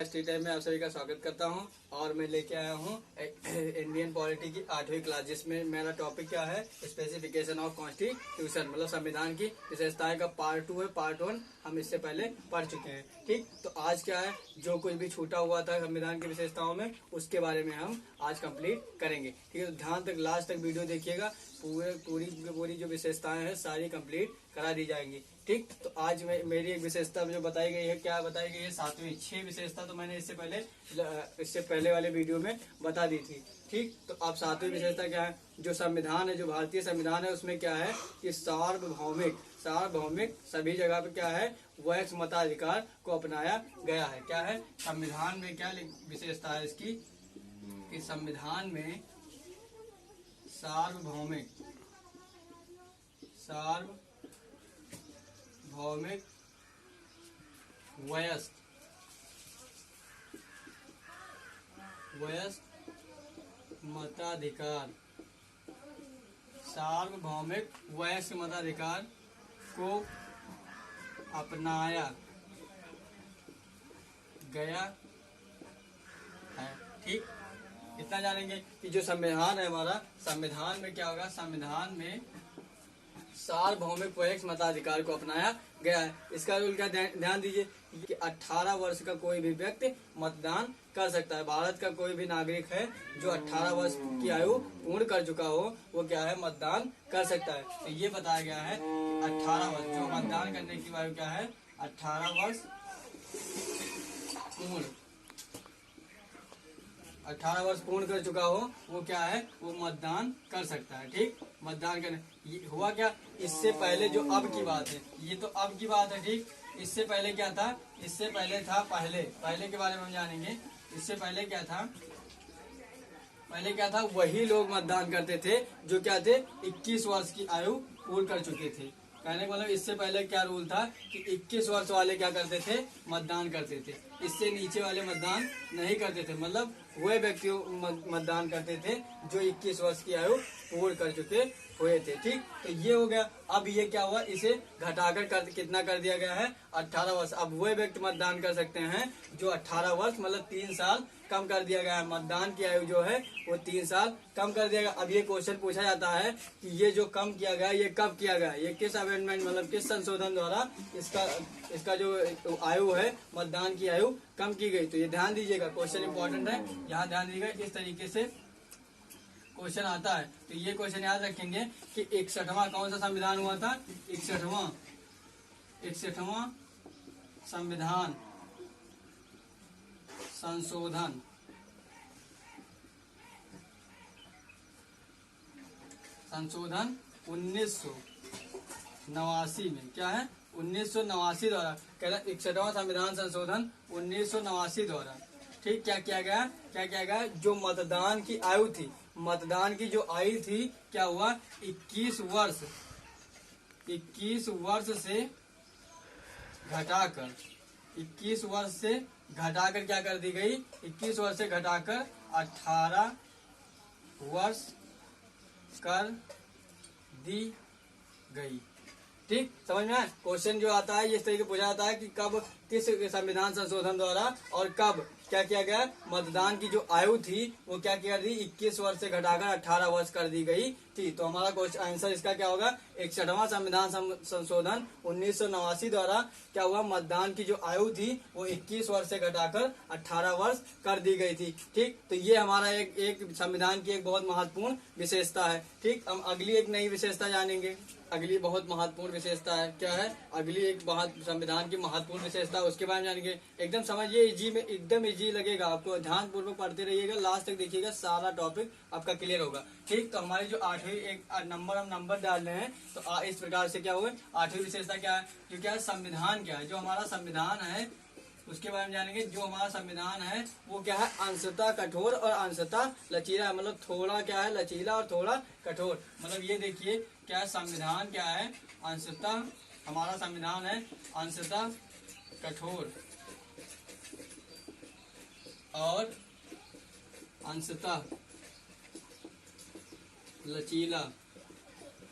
Time में आप सभी का स्वागत करता हूं और मैं लेके आया हूं इंडियन पॉलिटी की 8वीं क्लास, जिसमें मेरा टॉपिक क्या है, स्पेसिफिकेशन ऑफ कॉन्स्टिट्यूशन, मतलब संविधान की विशेषताएं का पार्ट 2 है। पार्ट 1 हम इससे पहले पढ़ चुके हैं। ठीक, तो आज क्या है, जो कुछ भी छूटा हुआ था संविधान की विशेषताओं में, उसके बारे में हम आज कंप्लीट करेंगे। ठीक है, तो ध्यान तक लास्ट तक वीडियो देखिएगा, पूरी जो विशेषताएं हैं सारी कंप्लीट करा दी जाएंगी। ठीक, तो आज मेरी एक विशेषता जो बताई गई है, क्या बताई गई है, 7वीं 6 विशेषता तो मैंने इससे पहले वाले वीडियो में बता दी थी। ठीक, तो अब 7वीं विशेषता क्या है, जो संविधान है, जो भारतीय संविधान है, उसमें क्या है कि सार्वभौमिक सभी जगह पे क्या है, वह मताधिकार को अपनाया गया है। क्या है, संविधान में क्या विशेषता है इसकी, कि संविधान में सार्वभौमिक वयस्क मताधिकार, सार्वभौमिक वयस्क मताधिकार को अपनाया गया है। ठीक, इतना जानेंगे कि जो संविधान है हमारा, संविधान में क्या होगा, संविधान में सार्वभौमिक वयस्क मताधिकार को अपनाया गया है। इसका रूल क्या, ध्यान दीजिए कि 18 वर्ष का कोई भी व्यक्ति मतदान कर सकता है। भारत का कोई भी नागरिक है जो 18 वर्ष की आयु पूर्ण कर चुका हो, वो क्या है, मतदान कर सकता है। तो ये बताया गया है कि 18 वर्ष, जो मतदान करने की आयु क्या है, 18 वर्ष पूर्ण, 18 वर्ष पूर्ण कर चुका हो, वो क्या है, वो मतदान कर सकता है। ठीक, मतदान करने हुआ क्या, इससे पहले जो अब की बात है, ये तो अब की बात है। ठीक, इससे पहले क्या था, इससे पहले था पहले के बारे में हम जानेंगे। इससे पहले क्या था, वही लोग मतदान करते थे जो क्या थे, 21 वर्ष की आयु पूर्ण कर चुके थे। कहने का मतलब, इससे पहले क्या रूल था कि 21 वर्ष वाले क्या करते थे, मतदान करते थे। इससे नीचे वाले मतदान नहीं करते थे, मतलब वे व्यक्ति मतदान करते थे जो 21 वर्ष की आयु पूर्ण कर चुके हुए थे। ठीक, तो ये हो गया। अब ये क्या हुआ, इसे घटाकर कितना कर दिया गया है, 18 वर्ष। अब वे व्यक्ति मतदान कर सकते हैं जो 18 वर्ष, मतलब 3 साल कम कर दिया गया है। मतदान की आयु जो है वो 3 साल कम कर दिया गया। अब ये क्वेश्चन पूछा जाता है कि ये जो कम किया गया, ये कब किया गया, ये किस अमेंडमेंट, मतलब किस संशोधन द्वारा इसका जो आयु है, मतदान की आयु कम की गई। तो ये ध्यान दीजिएगा, क्वेश्चन इंपॉर्टेंट है, यहाँ ध्यान दीजिएगा। इस तरीके से क्वेश्चन आता है, तो ये क्वेश्चन याद रखेंगे कि 61वां कौन सा संविधान हुआ था, 61वां संविधान संशोधन संशोधन 1989 में, क्या है, 1989 द्वारा, कहना 61वां संविधान संशोधन 1989 द्वारा। ठीक, क्या किया गया, जो मतदान की आयु थी, मतदान की जो आयु थी, क्या हुआ, 21 वर्ष से घटाकर 21 वर्ष से घटाकर क्या कर दी गई, 21 वर्ष से घटाकर 18 वर्ष कर दी गई। ठीक, समझ में आया। क्वेश्चन जो आता है, इस तरीके पूछा जाता है कि कब, किस संविधान संशोधन द्वारा और कब क्या किया गया, मतदान की जो आयु थी वो क्या कर दी, 21 वर्ष से घटाकर 18 वर्ष कर दी गई थी। तो हमारा क्वेश्चन आंसर इसका क्या होगा, 61वां संविधान संशोधन 1989 द्वारा क्या हुआ, मतदान की जो आयु थी वो 21 वर्ष से घटाकर 18 वर्ष कर दी गई थी। ठीक, तो ये हमारा एक संविधान की एक बहुत महत्वपूर्ण विशेषता है। ठीक, हम अगली एक नई विशेषता जानेंगे। अगली बहुत महत्वपूर्ण विशेषता है, क्या है, अगली एक संविधान की महत्वपूर्ण विशेषता, उसके बारे में जानेंगे। एकदम समझिए, एकदम इजी लगेगा आपको, ध्यान पूर्वक पढ़ते रहिएगा, लास्ट तक देखिएगा, सारा टॉपिक आपका क्लियर होगा। ठीक, तो हमारी जो 8वीं एक नंबर डाल रहे हैं, तो इस प्रकार से क्या हुआ, 8वीं विशेषता क्या है, जो क्या है, संविधान क्या है, जो हमारा संविधान है उसके बारे में जानेंगे। जो हमारा संविधान है वो क्या है, अंशतः कठोर और अंशतः लचीला, मतलब थोड़ा क्या है, लचीला और थोड़ा कठोर। मतलब ये देखिए, क्या संविधान क्या है, अंशतः, हमारा संविधान है अंशतः कठोर और अंशतः लचीला।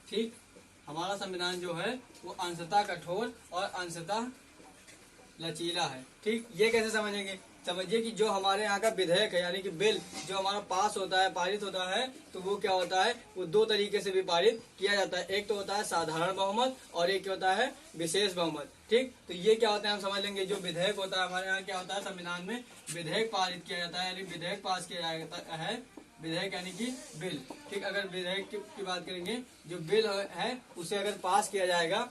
ठीक, हमारा संविधान जो है वो अंशतः कठोर और अंशतः लचीला है। ठीक, ये कैसे समझेंगे समझिए कि जो हमारे यहाँ का विधेयक है यानी कि बिल जो हमारा पास होता है, पारित होता है, तो वो क्या होता है, वो दो तरीके से भी पारित किया जाता है। एक तो होता है साधारण बहुमत और एक होता है विशेष बहुमत। ठीक, तो ये क्या होता है हम समझ लेंगे। जो विधेयक होता है हमारे यहाँ क्या होता है, संविधान में विधेयक पारित किया जाता है यानी विधेयक पास किया जाता है। विधेयक यानी कि बिल। ठीक, अगर विधेयक की बात करेंगे, जो बिल है उसे अगर पास किया जाएगा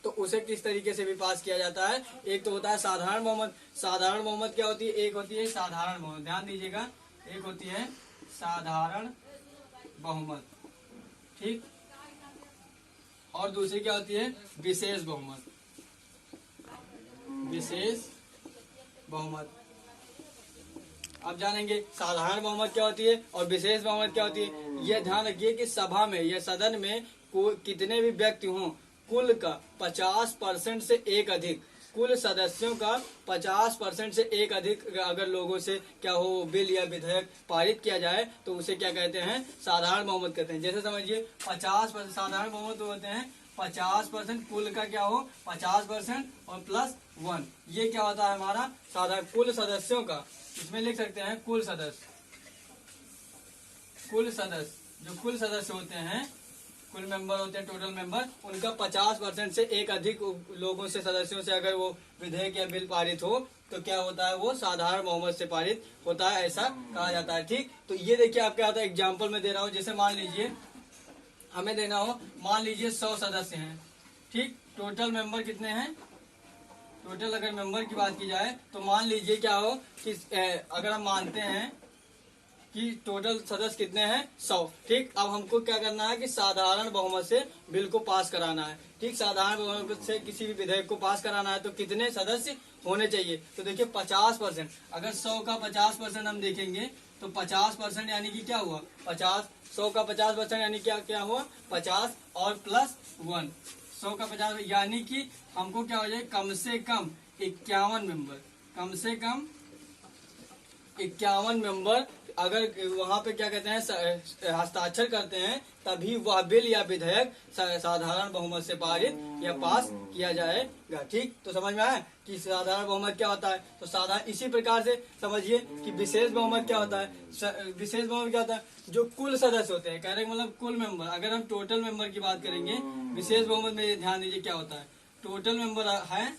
तो उसे किस तरीके से भी पास किया जाता है। एक तो होता है साधारण बहुमत। साधारण बहुमत क्या होती है, एक होती है साधारण बहुमत, ध्यान दीजिएगा, एक होती है साधारण बहुमत। ठीक, और दूसरी क्या होती है, विशेष बहुमत। विशेष बहुमत अब जानेंगे साधारण बहुमत क्या होती है और विशेष बहुमत क्या होती है। यह ध्यान रखिए कि सभा में या सदन में कितने भी व्यक्ति हों, कुल का 50% से एक अधिक, कुल सदस्यों का 50% से एक अधिक अगर लोगों से क्या हो बिल या विधेयक पारित किया जाए तो उसे क्या कहते हैं, साधारण बहुमत कहते हैं। जैसे समझिए 50% साधारण बहुमत होते हैं 50% कुल का क्या हो 50% और +1, ये क्या होता है हमारा साधारण कुल सदस्यों का। इसमें लिख सकते हैं कुल सदस्य। कुल सदस्य जो कुल सदस्य होते हैं, कुल मेंबर होते हैं, टोटल मेंबर, उनका 50% से एक अधिक लोगों से, सदस्यों से अगर वो विधेयक या बिल पारित हो तो क्या होता है, वो साधारण बहुमत से पारित होता है, ऐसा कहा जाता है। ठीक, तो ये देखिए आप क्या होता है, एग्जाम्पल में दे रहा हूँ। जैसे मान लीजिए हमें देना हो, मान लीजिए 100 सदस्य हैं। ठीक, टोटल मेंबर कितने हैं, टोटल अगर मेंबर की बात की जाए तो मान लीजिए क्या हो कि अगर हम मानते हैं कि टोटल सदस्य कितने हैं 100। ठीक, अब हमको क्या करना है कि साधारण बहुमत से बिल को पास कराना है। ठीक, साधारण बहुमत से किसी भी विधेयक को पास कराना है तो कितने सदस्य होने चाहिए। तो देखिए 50%, अगर 100 का 50% हम देखेंगे तो 50% यानी कि क्या हुआ 50, 100 का 50% यानी क्या हुआ 50 और +1, 100 का 50 यानी कि हमको क्या हो जाए, कम से कम 51 मेंबर, कम से कम 51 मेंबर अगर वहाँ पे क्या कहते हैं हस्ताक्षर करते हैं तभी वह बिल या विधेयक साधारण बहुमत से पारित या पास किया जाएगा। ठीक, तो समझ में आया कि साधारण बहुमत क्या होता है। तो साधारण इसी प्रकार से समझिए कि विशेष बहुमत क्या होता है। विशेष बहुमत क्या होता है, जो कुल सदस्य होते हैं, कहने का मतलब कुल मेंबर। अगर हम टोटल मेंबर की बात करेंगे, विशेष बहुमत में ध्यान दीजिए क्या होता है, टोटल मेंबर है,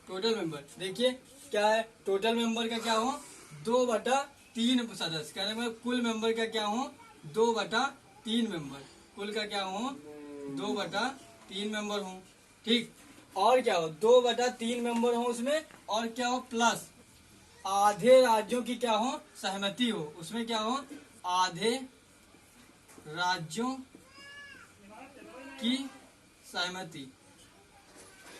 टोटल मेंबर देखिए क्या है, टोटल मेंबर का क्या हो 2/3 सदस्य, कहने में कुल मेंबर का क्या हो 2/3 मेंबर, कुल का क्या हो 2/3 मेंबर हो। ठीक, और क्या हो 2/3 मेंबर हो उसमें, और क्या हो प्लस आधे राज्यों की क्या हो सहमति हो, उसमें क्या हो आधे राज्यों की सहमति,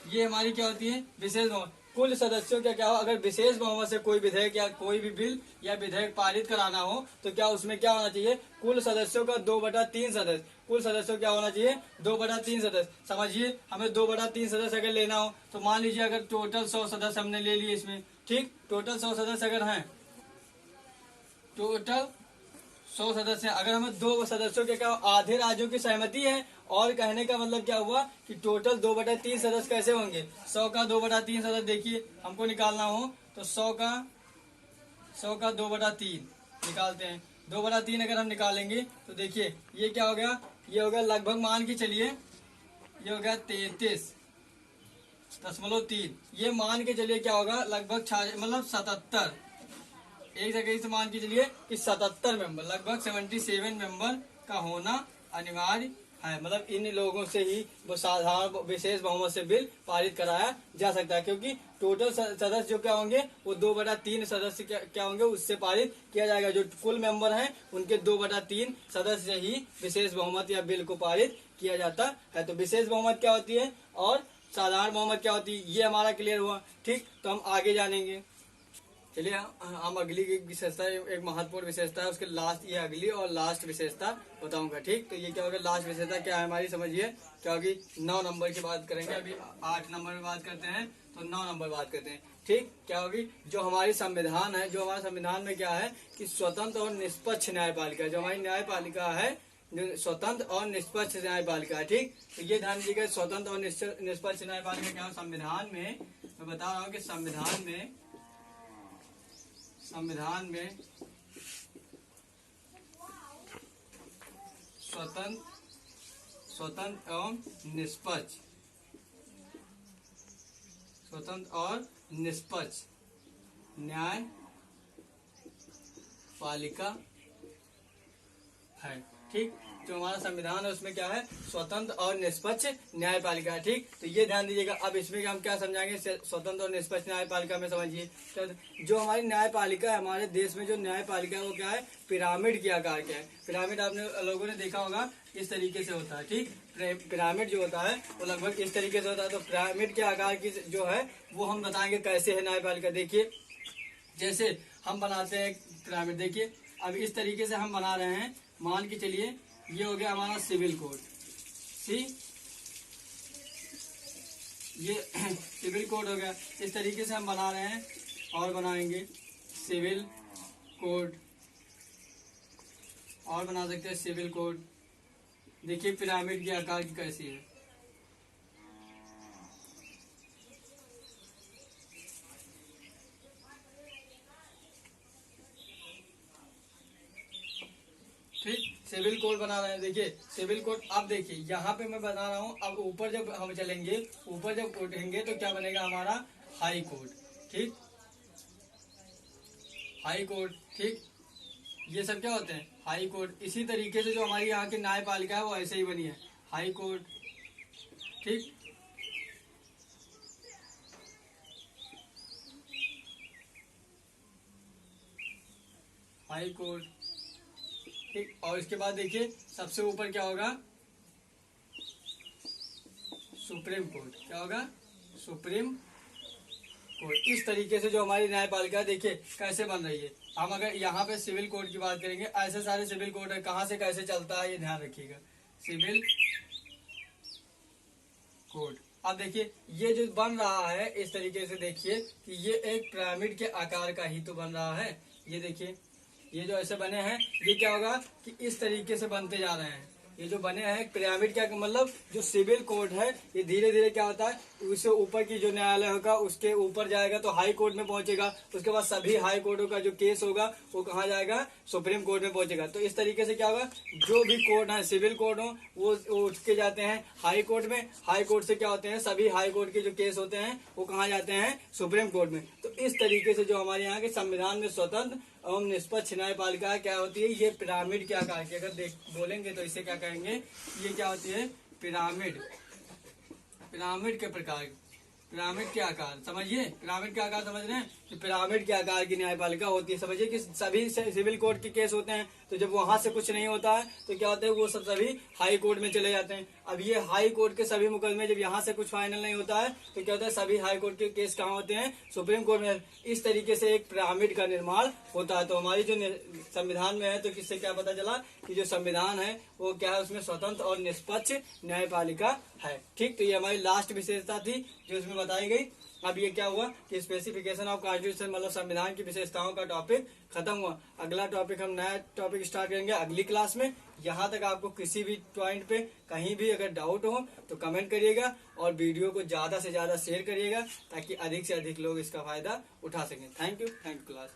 ये हमारी क्या होती है विशेष बहुमत। कुल सदस्यों का क्या हो, अगर विशेष बहुमत से कोई विधेयक या कोई भी बिल या विधेयक पारित कराना हो तो क्या उसमें क्या होना चाहिए, कुल सदस्यों का 2/3 सदस्य, कुल सदस्यों क्या होना चाहिए 2/3 सदस्य। समझिए हमें 2/3 सदस्य अगर लेना हो तो मान लीजिए अगर टोटल 100 सदस्य हमने ले लिए इसमें। ठीक, टोटल 100 सदस्य अगर हैं, टोटल 100 सदस्य, अगर हमें 2 सदस्यों के क्या आधे राज्यों की सहमति है, और कहने का मतलब क्या हुआ कि टोटल 2/3 सदस्य कैसे होंगे, 100 का 2/3 सदस्य देखिए हमको निकालना हो तो 100 का 2/3 निकालते हैं। 2/3 अगर हम निकालेंगे तो देखिए ये क्या हो गया, ये हो गया लगभग मान के चलिए ये हो गया 33.3, ये मान के चलिए क्या होगा लगभग मतलब 77, एक जगह से मान के चलिए कि 77 मेंबर, लगभग 77 मेंबर का होना अनिवार्य है। मतलब इन लोगों से ही वो साधारण विशेष बहुमत से बिल पारित कराया जा सकता है, क्योंकि टोटल सदस्य जो क्या होंगे वो 2/3 सदस्य क्या होंगे उससे पारित किया जाएगा। जो कुल मेंबर हैं उनके 2/3 सदस्य से ही विशेष बहुमत या बिल को पारित किया जाता है। तो विशेष बहुमत क्या होती है और साधारण बहुमत क्या होती है, ये हमारा क्लियर हुआ। ठीक, तो हम आगे जानेंगे। चलिए हम अगली विशेषता, एक महत्वपूर्ण विशेषता है उसके लास्ट, ये अगली और लास्ट विशेषता बताऊंगा। ठीक, तो ये क्या होगा लास्ट विशेषता क्या है हमारी, समझिए क्या होगी 9 नंबर की बात करेंगे। अभी 8 नंबर में बात करते हैं तो 9 नंबर बात करते हैं। ठीक, क्या होगी जो हमारी संविधान है, जो हमारे संविधान में क्या है कि स्वतंत्र और निष्पक्ष न्यायपालिका, जो हमारी न्यायपालिका है स्वतंत्र और निष्पक्ष न्यायपालिका है। ठीक, तो ये ध्यान दीजिएगा स्वतंत्र और निष्पक्ष न्यायपालिका क्या संविधान में मैं बता रहा हूँ कि संविधान में स्वतंत्र और निष्पक्ष न्यायपालिका है। ठीक, जो हमारा संविधान है उसमें क्या है, स्वतंत्र और निष्पक्ष न्यायपालिका है। ठीक, तो ये ध्यान दीजिएगा। अब इसमें हम क्या समझाएंगे, स्वतंत्र और निष्पक्ष न्यायपालिका में समझिए। तो जो हमारी न्यायपालिका है, हमारे देश में जो न्यायपालिका है वो क्या है, पिरामिड के आकार का है। पिरामिड आपने लोगों ने देखा होगा इस तरीके से होता है। ठीक, पिरामिड जो होता है वो लगभग इस तरीके से होता है। तो पिरामिड के आकार की जो है वो हम बताएंगे कैसे है न्यायपालिका। देखिए, जैसे हम बनाते हैं पिरामिड, देखिए अब इस तरीके से हम बना रहे हैं। मान के चलिए ये हो गया हमारा सिविल कोड, ये सिविल कोड हो गया। इस तरीके से हम बना रहे हैं और बनाएंगे सिविल कोड, और बना सकते हैं सिविल कोड। देखिए पिरामिड के आकार की कैसी है। ठीक, सिविल कोड बना रहे हैं। देखिए सिविल कोड, अब देखिए यहाँ पे मैं बता रहा हूँ। अब ऊपर जब हम चलेंगे, ऊपर जब उठेंगे तो क्या बनेगा हमारा हाई कोर्ट। ठीक, हाई कोर्ट। ठीक, ये सब क्या होते हैं, हाई कोर्ट। इसी तरीके से जो हमारी यहाँ की न्यायपालिका है वो ऐसे ही बनी है, हाई कोर्ट। ठीक, हाई कोर्ट। ठीक, और इसके बाद देखिए सबसे ऊपर क्या होगा, सुप्रीम कोर्ट। क्या होगा, सुप्रीम कोर्ट। इस तरीके से जो हमारी न्यायपालिका देखिए कैसे बन रही है। हम अगर यहाँ पे सिविल कोड की बात करेंगे, ऐसे सारे सिविल कोड है, कहाँ से कैसे चलता है ये ध्यान रखिएगा, सिविल कोड। अब देखिए ये जो बन रहा है इस तरीके से, देखिए कि ये एक पिरामिड के आकार का ही तो बन रहा है। ये देखिए ये जो ऐसे बने हैं, ये क्या होगा कि इस तरीके से बनते जा रहे हैं। ये जो बने हैं पिरामिड, क्या मतलब जो सिविल कोर्ट है ये धीरे धीरे क्या होता है, उससे ऊपर की जो न्यायालय होगा उसके ऊपर जाएगा तो हाई कोर्ट में पहुंचेगा। उसके बाद सभी हाई कोर्टों का जो केस होगा वो कहाँ जाएगा, सुप्रीम कोर्ट में पहुंचेगा। तो इस तरीके से क्या होगा, जो भी कोर्ट है सिविल कोर्ट हो वो उठ के जाते हैं हाई कोर्ट में। हाई कोर्ट से क्या होते हैं, सभी हाई कोर्ट के जो केस होते हैं वो कहाँ जाते हैं, सुप्रीम कोर्ट में। तो इस तरीके से जो हमारे यहाँ के संविधान में स्वतंत्र एवं निष्पक्ष न्यायपालिका क्या होती है, ये पिरामिड के आकार की। अगर बोलेंगे तो इसे क्या कहेंगे, ये क्या होती है, पिरामिड। पिरामिड के प्रकार, पिरामिड के आकार, समझिए पिरामिड के आकार समझ रहे हैं कि पिरामिड के आकार की न्यायपालिका होती है। समझिए कि सभी सिविल कोर्ट के केस होते हैं, तो जब वहां से कुछ नहीं होता है तो क्या होता है, वो सब सभी हाई कोर्ट में चले जाते हैं। अब ये हाई कोर्ट के सभी मुकदमे जब यहाँ से कुछ फाइनल नहीं होता है तो क्या होता है, सभी हाई कोर्ट के केस कहाँ होते हैं, सुप्रीम कोर्ट में। इस तरीके से एक पिरामिड का निर्माण होता है। तो हमारी जो संविधान में है, तो किससे क्या पता चला कि जो संविधान है वो क्या है, उसमें स्वतंत्र और निष्पक्ष न्यायपालिका है। ठीक, तो ये हमारी लास्ट विशेषता थी जो इसमें बताई गई। अब ये क्या हुआ कि स्पेसिफिकेशन ऑफ कॉन्स्टिट्यूशन मतलब संविधान की विशेषताओं का टॉपिक खत्म हुआ। अगला टॉपिक हम नया टॉपिक स्टार्ट करेंगे अगली क्लास में। यहाँ तक आपको किसी भी पॉइंट पे कहीं भी अगर डाउट हो तो कमेंट करिएगा और वीडियो को ज्यादा से ज्यादा शेयर करिएगा ताकि अधिक से अधिक लोग इसका फायदा उठा सकें। Thank you class.